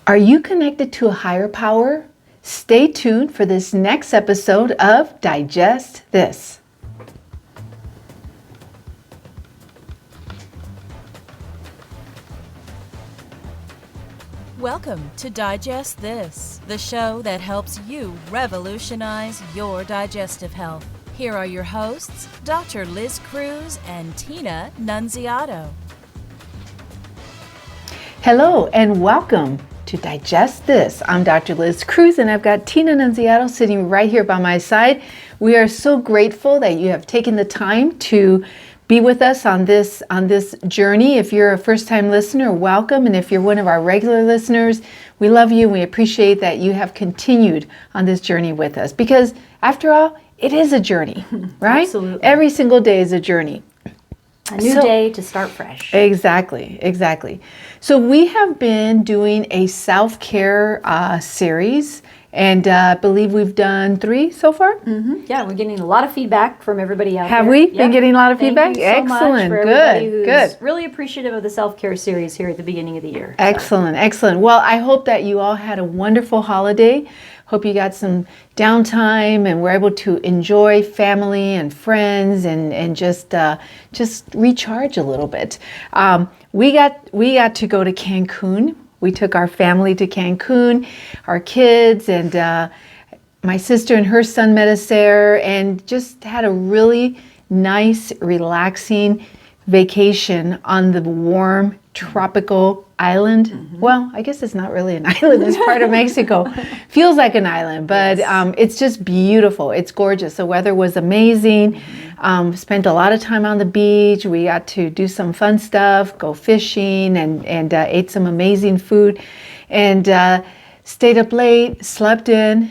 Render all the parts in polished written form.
Are you connected to a higher power? Stay tuned for this next episode of Digest This. Welcome to Digest This, the show that helps you revolutionize your digestive health. Here are your hosts, Dr. Liz Cruz and Tina Nunziato. Hello and welcome to Digest This. I'm Dr. Liz Cruz and I've got Tina Nunziato sitting right here by my side. We are so grateful that you have taken the time to be with us on this journey. If you're a first-time listener, welcome. And if you're one of our regular listeners, we love you and we appreciate that you have continued on this journey with us. Because after all, it is a journey, right? Absolutely. Every single day is a journey. A new day to start fresh. Exactly. So we have been doing a self-care series, and I believe we've done 3 so far. Mm-hmm. Yeah, we're getting a lot of feedback from everybody out there. Have we been getting a lot of feedback? Thank you so much Excellent. for everybody Good. who's really appreciative of the self-care series here at the beginning of the year. Excellent. Well, I hope that you all had a wonderful holiday. Hope you got some downtime and were able to enjoy family and friends and just recharge a little bit. We got to go to Cancun. We took our family to Cancun, our kids, and my sister and her son met us there, and just had a really nice, relaxing vacation on the warm, tropical island. Mm-hmm. Well, I guess it's not really an island. It's part of Mexico. Feels like an island, but yes. It's just beautiful. It's gorgeous. The weather was amazing. Mm-hmm. Spent a lot of time on the beach. We got to do some fun stuff, go fishing, and ate some amazing food, and stayed up late, slept in,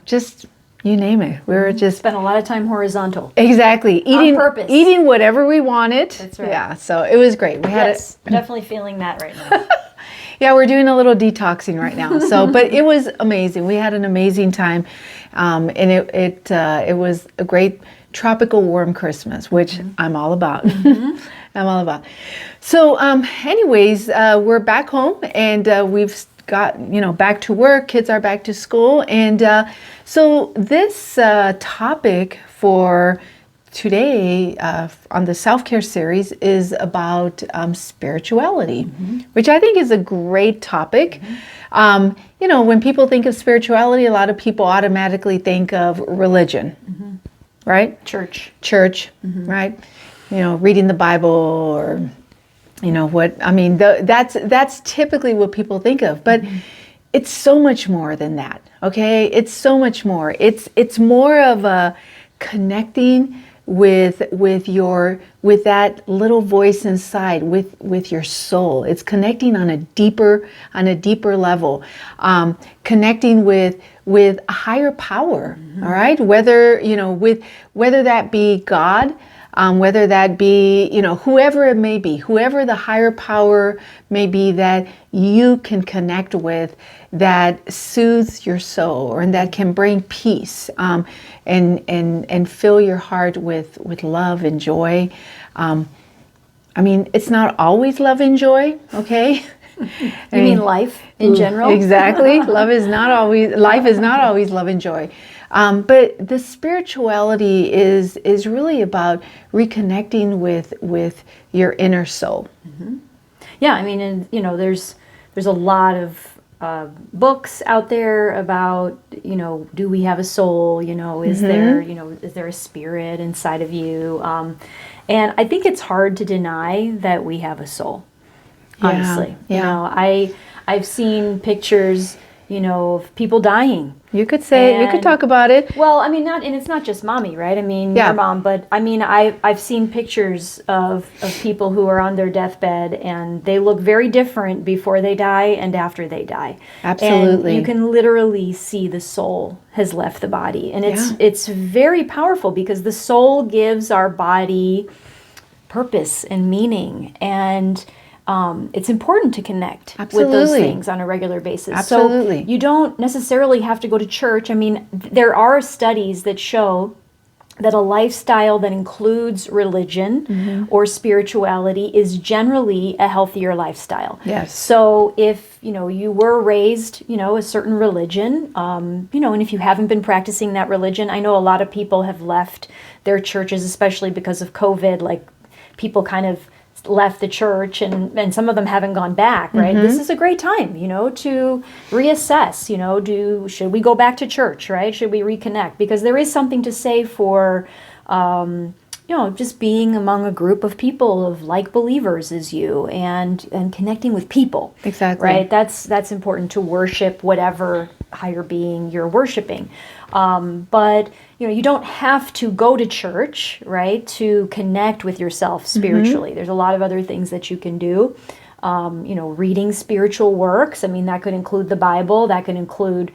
just you name it. We were just spent a lot of time horizontal. Exactly. On purpose. Eating whatever we wanted. That's right. Yeah, so it was great. Definitely feeling that right now. Yeah, we're doing a little detoxing right now. So, but it was amazing. We had an amazing time, and it was a great tropical warm Christmas, which I'm all about. Mm-hmm. I'm all about. So, anyways, we're back home, and we've got back to work. Kids are back to school, and so this topic for today on the self-care series is about spirituality, mm-hmm. which I think is a great topic. Mm-hmm. When people think of spirituality, a lot of people automatically think of religion, mm-hmm. right? Church, mm-hmm. right? Reading the Bible or that's typically what people think of, but mm-hmm. it's so much more than that. Okay, it's so much more. It's more of a connecting with that little voice inside, with your soul. It's connecting on a deeper level, connecting with a higher power. Mm-hmm. All right, whether that be God. Whether that be, whoever it may be, whoever the higher power may be that you can connect with, that soothes your soul or that can bring peace and fill your heart with love and joy. It's not always love and joy, okay? You mean life in general? Exactly. Life is not always love and joy. But the spirituality is really about reconnecting with your inner soul. Mm-hmm. Yeah, there's a lot of books out there about do we have a soul? Is mm-hmm. Is there a spirit inside of you? And I think it's hard to deny that we have a soul. Honestly, I've seen pictures, of people dying. You could talk about it. Well, and it's not just mommy, right? Your mom, but I've seen pictures of people who are on their deathbed and they look very different before they die and after they die. Absolutely. And you can literally see the soul has left the body. And it's very powerful because the soul gives our body purpose and meaning, and it's important to connect with those things on a regular basis. Absolutely. So you don't necessarily have to go to church. There are studies that show that a lifestyle that includes religion or spirituality is generally a healthier lifestyle. Yes. So if, you were raised, a certain religion, and if you haven't been practicing that religion, I know a lot of people have left their churches, especially because of COVID, like people kind of left the church and some of them haven't gone back, right? This is a great time, to reassess, should we go back to church, right? Should we reconnect? Because there is something to say for, just being among a group of people of like believers as you and connecting with people. Exactly. Right? That's important to worship whatever higher being you're worshiping. But you don't have to go to church, right, to connect with yourself spiritually. There's a lot of other things that you can do. Reading spiritual works. I mean, that could include the Bible. That could include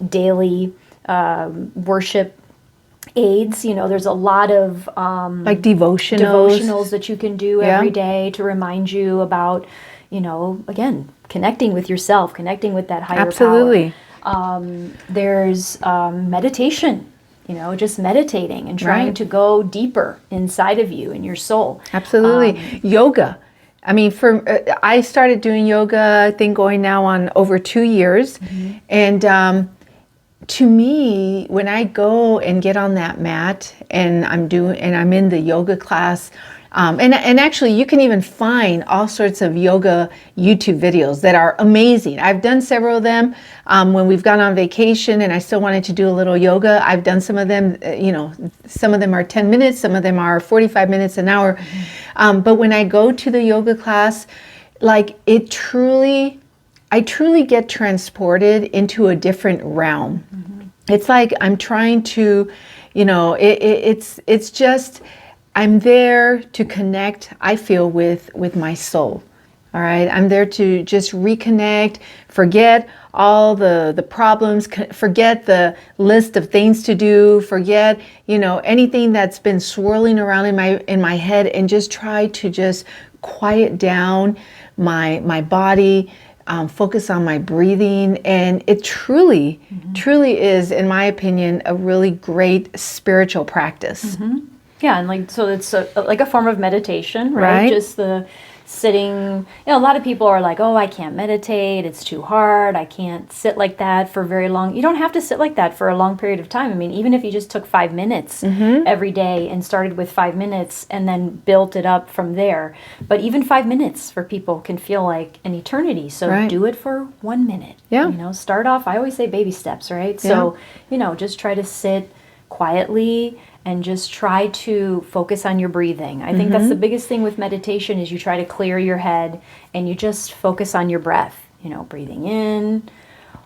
daily worship aids. There's a lot of like devotionals that you can do every day to remind you about, again, connecting with yourself, connecting with that higher Absolutely. power. There's meditation, just meditating and trying to go deeper inside of you and your soul. Absolutely. Yoga. I mean, I started doing yoga, I think going now on over 2 years. And to me, when I go and get on that mat and I'm in the yoga class, and actually you can even find all sorts of yoga YouTube videos that are amazing. I've done several of them when we've gone on vacation and I still wanted to do a little yoga. I've done some of them, some of them are 10 minutes, some of them are 45 minutes, an hour. But when I go to the yoga class, like I truly get transported into a different realm. It's like I'm trying to, it's just, I'm there to connect, I feel, with my soul. All right. I'm there to just reconnect, forget all the problems, forget the list of things to do, forget, anything that's been swirling around in my head, and just try to just quiet down my body, focus on my breathing. And it truly is, in my opinion, a really great spiritual practice. Yeah, and so it's like a form of meditation, right? Just the sitting. A lot of people are like, oh, I can't meditate. It's too hard. I can't sit like that for very long. You don't have to sit like that for a long period of time. I mean, even if you just took 5 minutes every day and started with 5 minutes and then built it up from there. But even 5 minutes for people can feel like an eternity. So do it for 1 minute. Yeah. Start off, I always say baby steps, right? So, just try to sit quietly and just try to focus on your breathing. I think that's the biggest thing with meditation is you try to clear your head and you just focus on your breath. Breathing in,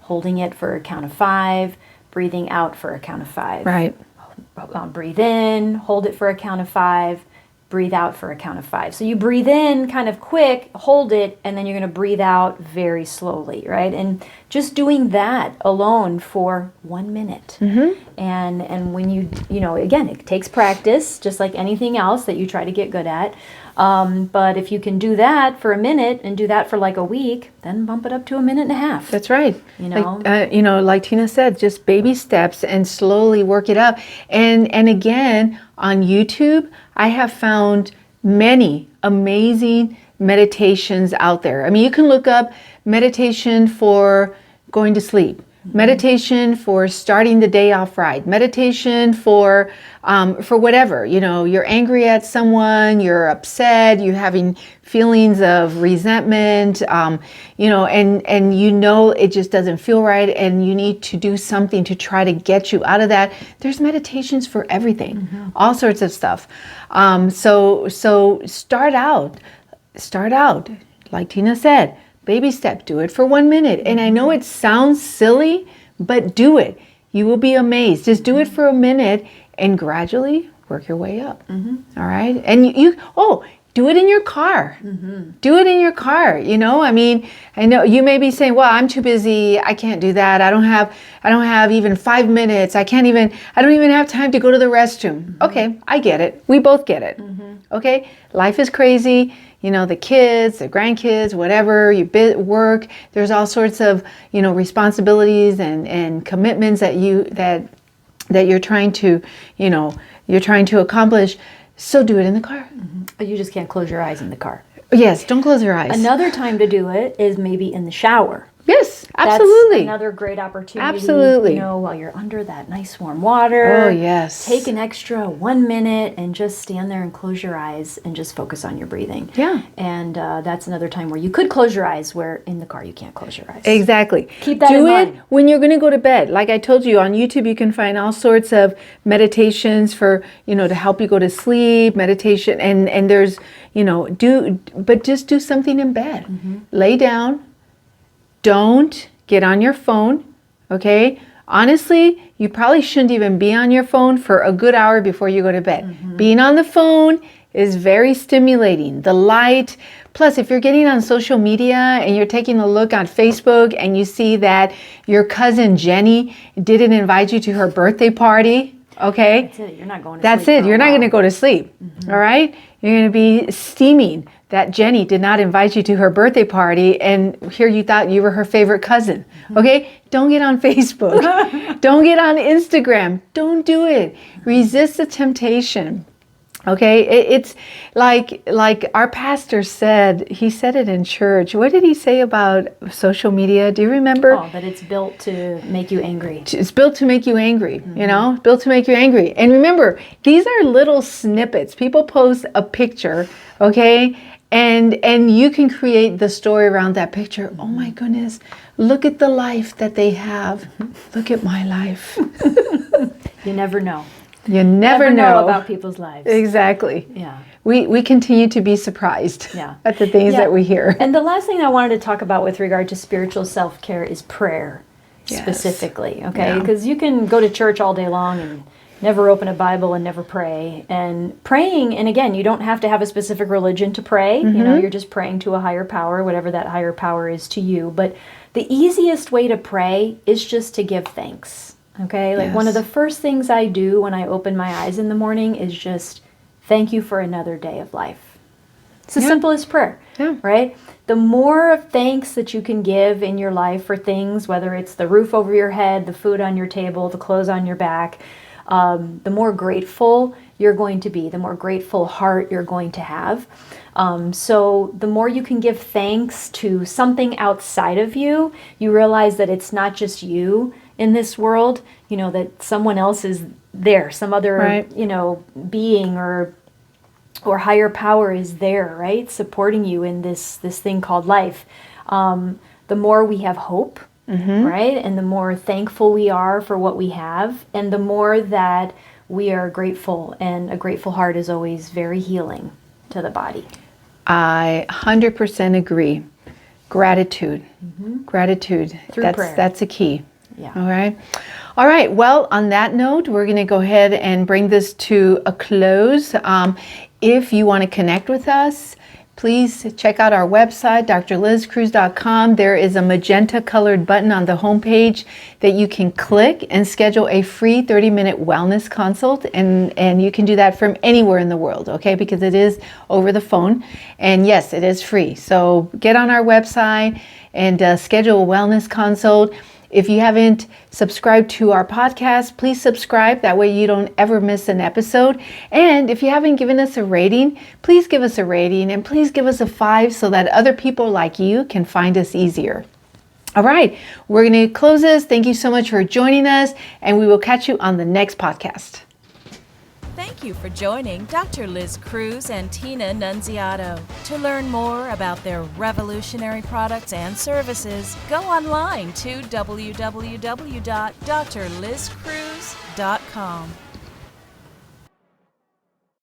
holding it for a count of 5, breathing out for a count of 5. Right. Breathe in, hold it for a count of 5, breathe out for a count of 5. So you breathe in kind of quick, hold it, and then you're going to breathe out very slowly, right? And just doing that alone for 1 minute. And when you again, it takes practice, just like anything else that you try to get good at. But if you can do that for a minute and do that for like a week, then bump it up to a minute and a half. That's right. Like Tina said, just baby steps and slowly work it up. And again, on YouTube, I have found many amazing meditations out there. I mean, you can look up meditation for going to sleep, meditation for starting the day off right, meditation for whatever, you're angry at someone, you're upset, you're having feelings of resentment, and it just doesn't feel right and you need to do something to try to get you out of that. There's meditations for everything, all sorts of stuff. So start out, like Tina said, baby step, do it for 1 minute. And I know it sounds silly, but do it. You will be amazed. Just do it for a minute and gradually work your way up. All right. And do it in your car. Do it in your car. I mean, I know you may be saying, well, I'm too busy. I can't do that. I don't have even 5 minutes. I don't even have time to go to the restroom. Okay. I get it. We both get it. Okay. Life is crazy. The kids, the grandkids, whatever, work, there's all sorts of, responsibilities and commitments that that you're trying to, accomplish. So do it in the car. But you just can't close your eyes in the car. Yes, don't close your eyes. Another time to do it is maybe in the shower. Yes, absolutely. That's another great opportunity. Absolutely. While you're under that nice warm water. Oh, yes. Take an extra 1 minute and just stand there and close your eyes and just focus on your breathing. Yeah. And that's another time where you could close your eyes, where in the car you can't close your eyes. Exactly. Keep that in mind. Do it when you're going to go to bed. Like I told you, on YouTube you can find all sorts of meditations for, to help you go to sleep, meditation, and there's, but just do something in bed. Lay down. Don't get on your phone, okay? Honestly, you probably shouldn't even be on your phone for a good hour before you go to bed. Being on the phone is very stimulating. The light, plus if you're getting on social media and you're taking a look on Facebook and you see that your cousin Jenny didn't invite you to her birthday party, okay? That's it. You're not going to sleep. That's it. You're not going to go to sleep, all right? You're going to be steaming that Jenny did not invite you to her birthday party, and here you thought you were her favorite cousin. Okay? Don't get on Facebook. Don't get on Instagram. Don't do it. Resist the temptation. Okay? It's like our pastor said, he said it in church. What did he say about social media? Do you remember? Oh, that it's built to make you angry. It's built to make you angry, built to make you angry. And remember, these are little snippets. People post a picture, okay? And you can create the story around that picture. Oh my goodness, look at the life that they have. Look at my life. You never know. You never know about people's lives. Exactly. Yeah. We continue to be surprised at the things that we hear. And the last thing I wanted to talk about with regard to spiritual self-care is prayer, specifically, okay? Because you can go to church all day long and never open a Bible and never pray. And praying, and again, you don't have to have a specific religion to pray. You're just praying to a higher power, whatever that higher power is to you. But the easiest way to pray is just to give thanks, okay? Like one of the first things I do when I open my eyes in the morning is just thank you for another day of life. It's the simplest prayer, right? The more of thanks that you can give in your life for things, whether it's the roof over your head, the food on your table, the clothes on your back, the more grateful you're going to be, the more grateful heart you're going to have. So the more you can give thanks to something outside of you, you realize that it's not just you in this world, that someone else is there, some other, being or higher power is there, right? Supporting you in this thing called life. The more we have hope, right? And the more thankful we are for what we have, and the more that we are grateful, and a grateful heart is always very healing to the body. I 100% agree. Gratitude. Gratitude. Through prayer. That's a key. Yeah. All right. Well, on that note, we're going to go ahead and bring this to a close. If you want to connect with us, please check out our website, drlizcruz.com. There is a magenta colored button on the homepage that you can click and schedule a free 30-minute wellness consult. And you can do that from anywhere in the world, okay? Because it is over the phone. And yes, it is free. So get on our website and schedule a wellness consult. If you haven't subscribed to our podcast, please subscribe. That way you don't ever miss an episode. And if you haven't given us a rating, please give us a rating, and please give us a 5 so that other people like you can find us easier. All right, we're going to close this. Thank you so much for joining us, and we will catch you on the next podcast. Thank you for joining Dr. Liz Cruz and Tina Nunziato. To learn more about their revolutionary products and services, go online to www.drlizcruz.com.